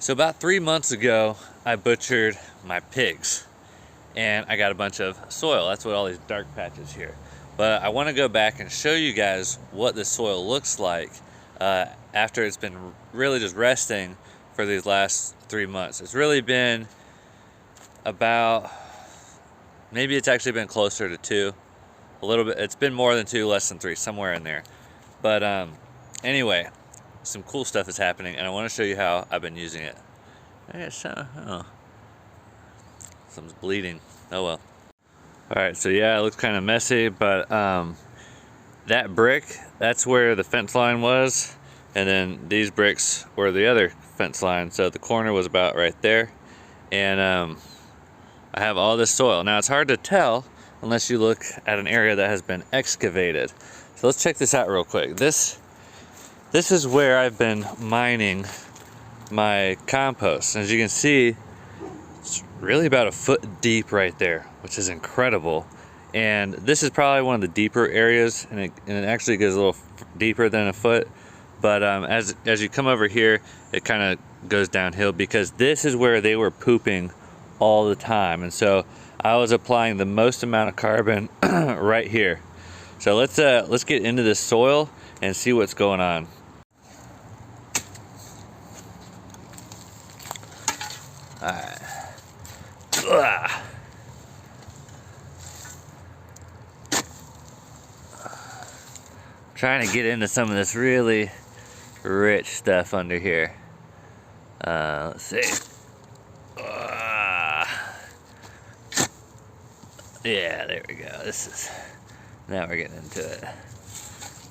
So about 3 months ago, I butchered my pigs and I got a bunch of soil. That's what all these dark patches here. But I want to go back and show you guys what the soil looks like after it's been really just resting for these last 3 months. It's really been about, maybe it's actually been closer to 2, a little bit. It's been more than 2, less than 3, somewhere in there. But anyway, some cool stuff is happening and I want to show you how I've been using it. Something's bleeding. Oh well. Alright, so yeah, it looks kind of messy, but that brick, that's where the fence line was, and then these bricks were the other fence line, so the corner was about right there. And I have all this soil. Now it's hard to tell unless you look at an area that has been excavated. So let's check this out real quick. This is where I've been mining my compost. As you can see, it's really about 1 foot deep right there, which is incredible. And this is probably one of the deeper areas, and it actually goes a little deeper than 1 foot. But as you come over here, it kind of goes downhill because this is where they were pooping all the time. And so I was applying the most amount of carbon right here. So let's get into this soil and see what's going on. All right. Ugh. Trying to get into some of this really rich stuff under here. Let's see. Yeah, there we go. Now we're getting into it.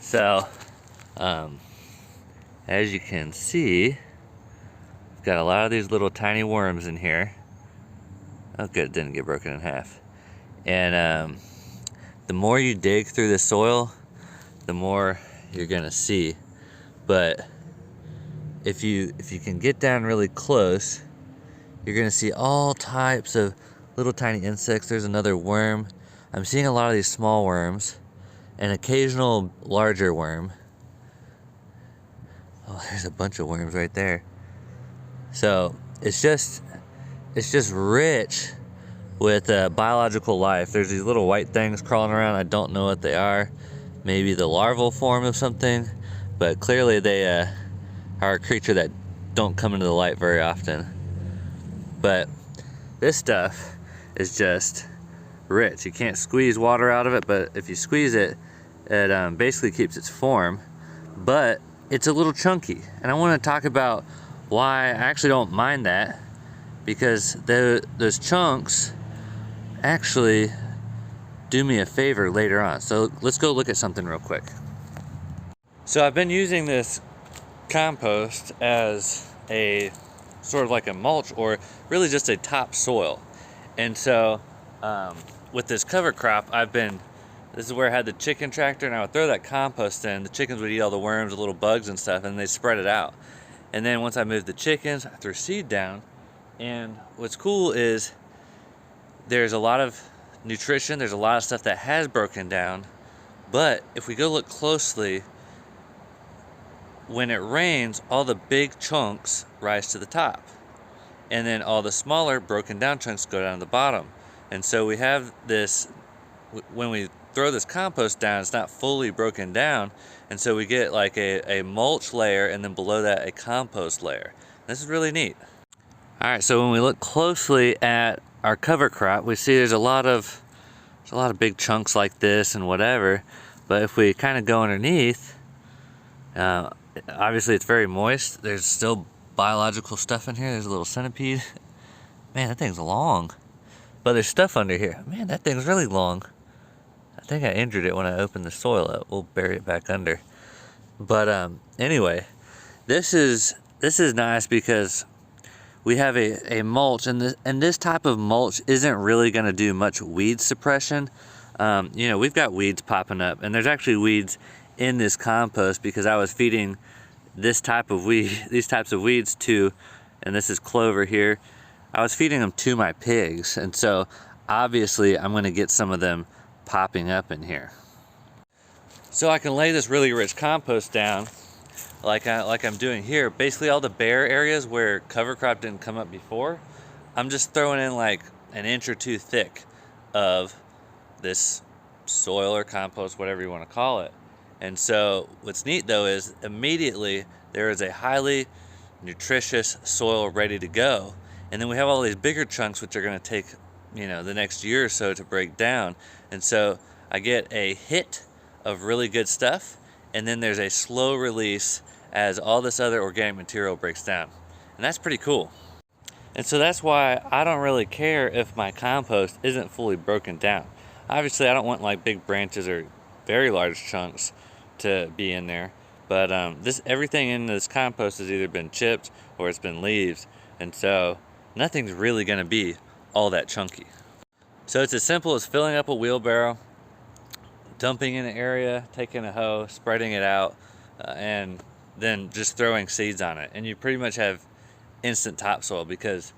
So, as you can see, we've got a lot of these little tiny worms in here. Oh good, it didn't get broken in half. And the more you dig through the soil, the more you're gonna see. But if you can get down really close, you're gonna see all types of little tiny insects. There's another worm. I'm seeing a lot of these small worms, an occasional larger worm. Oh, there's a bunch of worms right there. So it's just rich with biological life. There's these little white things crawling around. I don't know what they are. Maybe the larval form of something, but clearly they are a creature that don't come into the light very often. But this stuff is just rich. You can't squeeze water out of it, but if you squeeze it, it basically keeps its form, but it's a little chunky. And I want to talk about why I actually don't mind that, because those chunks actually do me a favor later on. So let's go look at something real quick. So I've been using this compost as a sort of like a mulch, or really just a topsoil. And so with this cover crop, this is where I had the chicken tractor, and I would throw that compost in. The chickens would eat all the worms, the little bugs and stuff, and they spread it out. And then once I moved the chickens, I threw seed down. And what's cool is there's a lot of nutrition, there's a lot of stuff that has broken down, but if we go look closely, when it rains, all the big chunks rise to the top, and then all the smaller broken down chunks go down to the bottom. And so we have this, when we throw this compost down, it's not fully broken down, and so we get like a mulch layer, and then below that a compost layer. This is really neat. Alright, so when we look closely at our cover crop, we see there's a lot of big chunks like this and whatever, but if we kind of go underneath, obviously it's very moist. There's still biological stuff in here. There's a little centipede. Man, that thing's long. But there's stuff under here. Man, that thing's really long. I think I injured it when I opened the soil up. We'll bury it back under. But anyway, this is nice because we have a mulch, and this type of mulch isn't really going to do much weed suppression. You know, we've got weeds popping up, and there's actually weeds in this compost because I was feeding these types of weeds to, and this is clover here. I was feeding them to my pigs, and so obviously I'm going to get some of them popping up in here. So I can lay this really rich compost down, like I'm doing here, basically all the bare areas where cover crop didn't come up before, I'm just throwing in like an inch or two thick of this soil or compost, whatever you want to call it. And so what's neat though is immediately there is a highly nutritious soil ready to go. And then we have all these bigger chunks which are going to take, you know, the next year or so to break down. And so I get a hit of really good stuff, and then there's a slow release as all this other organic material breaks down. And that's pretty cool. And so that's why I don't really care if my compost isn't fully broken down. Obviously I don't want like big branches or very large chunks to be in there, but everything in this compost has either been chipped or it's been leaves, and so nothing's really going to be all that chunky. So it's as simple as filling up a wheelbarrow, dumping in an area, taking a hoe, spreading it out, and then just throwing seeds on it, and you pretty much have instant topsoil. Because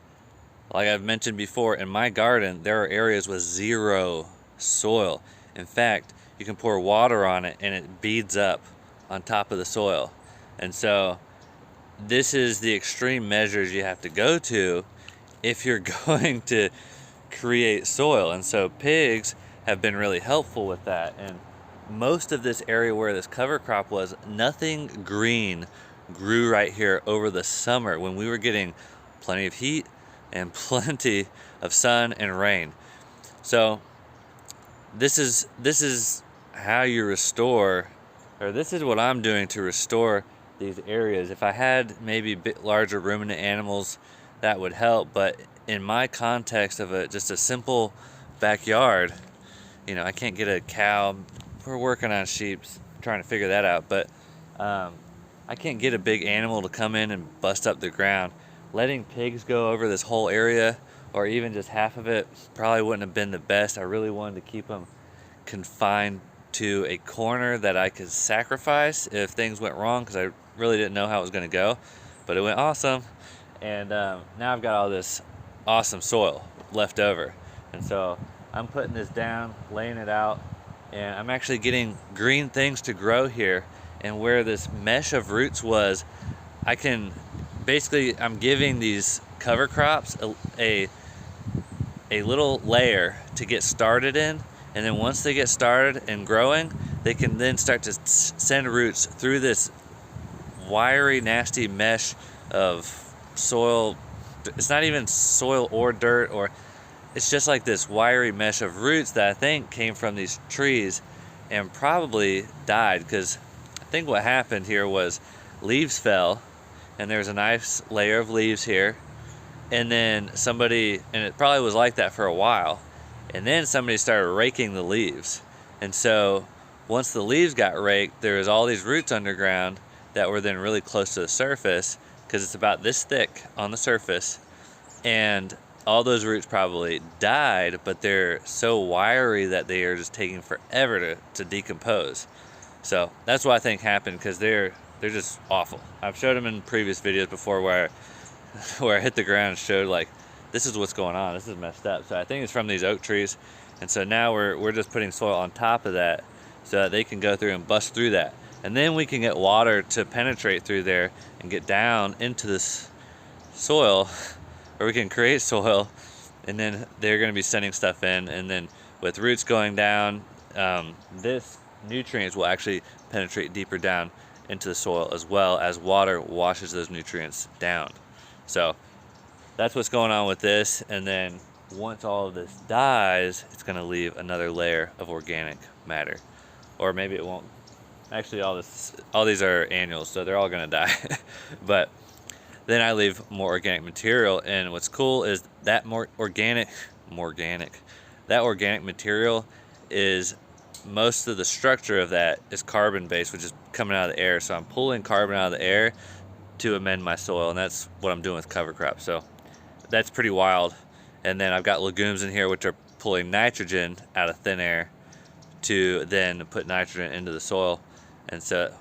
like I've mentioned before, in my garden there are areas with zero soil. In fact, you can pour water on it and it beads up on top of the soil. And so this is the extreme measures you have to go to if you're going to create soil. And so pigs have been really helpful with that. And most of this area where this cover crop was, nothing green grew right here over the summer when we were getting plenty of heat and plenty of sun and rain. So this is how you restore, or this is what I'm doing to restore these areas. If I had maybe a bit larger ruminant animals, that would help, but in my context of just a simple backyard, you know, I can't get a cow. We're working on sheep, trying to figure that out, but I can't get a big animal to come in and bust up the ground. Letting pigs go over this whole area, or even just half of it, probably wouldn't have been the best. I really wanted to keep them confined to a corner that I could sacrifice if things went wrong, because I really didn't know how it was going to go, but it went awesome. And now I've got all this awesome soil left over, and so I'm putting this down, laying it out, and I'm actually getting green things to grow here. And where this mesh of roots was, I'm giving these cover crops a little layer to get started in, and then once they get started and growing, they can then start to send roots through this wiry, nasty mesh of soil. It's not even soil or dirt, or it's just like this wiry mesh of roots that I think came from these trees and probably died, because I think what happened here was leaves fell, and there's a nice layer of leaves here, and then and it probably was like that for a while, and then somebody started raking the leaves. And so once the leaves got raked, there was all these roots underground that were then really close to the surface, because it's about this thick on the surface, and all those roots probably died, but they're so wiry that they are just taking forever to decompose. So that's what I think happened, because they're just awful. I've showed them in previous videos before where I hit the ground and showed like, this is what's going on, this is messed up. So I think it's from these oak trees, and so now we're just putting soil on top of that so that they can go through and bust through that, and then we can get water to penetrate through there and get down into this soil, or we can create soil, and then they're going to be sending stuff in, and then with roots going down, this nutrients will actually penetrate deeper down into the soil, as well as water washes those nutrients down. So that's what's going on with this. And then once all of this dies, it's going to leave another layer of organic matter, or maybe it won't. Actually, all these are annuals, so they're all going to die. But then I leave more organic material, and what's cool is that organic material is, most of the structure of that is carbon based, which is coming out of the air. So I'm pulling carbon out of the air to amend my soil, and that's what I'm doing with cover crop. So that's pretty wild. And then I've got legumes in here which are pulling nitrogen out of thin air to then put nitrogen into the soil. And so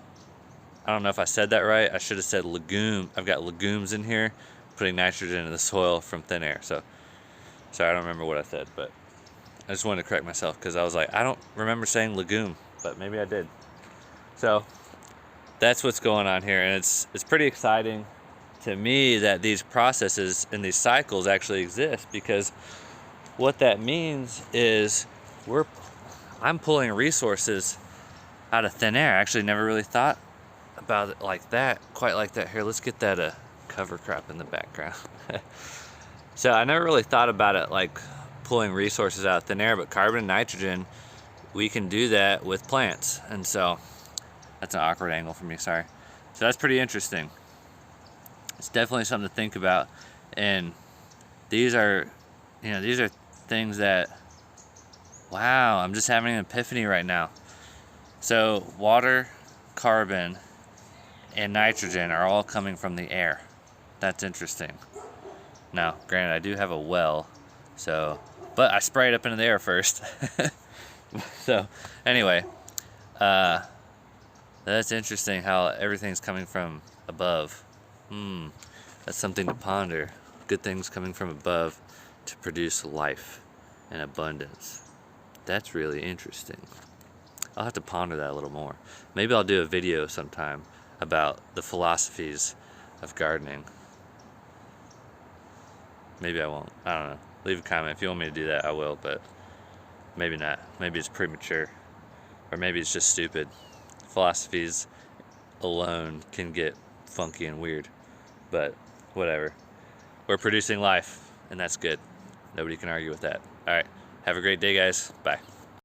I don't know if I said that right. I should have said legume. I've got legumes in here putting nitrogen into the soil from thin air. So sorry, I don't remember what I said, but I just wanted to correct myself, because I was like, I don't remember saying legume, but maybe I did. So that's what's going on here, and it's pretty exciting to me that these processes and these cycles actually exist, because what that means is I'm pulling resources out of thin air. I actually never really thought about it like that, quite like that. Here, let's get that cover crop in the background. So I never really thought about it like pulling resources out of thin air, but carbon and nitrogen, we can do that with plants. And so that's an awkward angle for me, sorry. So that's pretty interesting. It's definitely something to think about. And these are, these are things that, wow, I'm just having an epiphany right now. So water, carbon, and nitrogen are all coming from the air. That's interesting. Now, granted, I do have a well, but I spray it up into the air first. So, anyway, that's interesting how everything's coming from above. That's something to ponder. Good things coming from above to produce life and abundance. That's really interesting. I'll have to ponder that a little more. Maybe I'll do a video sometime about the philosophies of gardening. Maybe I won't. I don't know. Leave a comment. If you want me to do that, I will, but maybe not. Maybe it's premature. Or maybe it's just stupid. Philosophies alone can get funky and weird. But whatever. We're producing life, and that's good. Nobody can argue with that. All right. Have a great day, guys. Bye.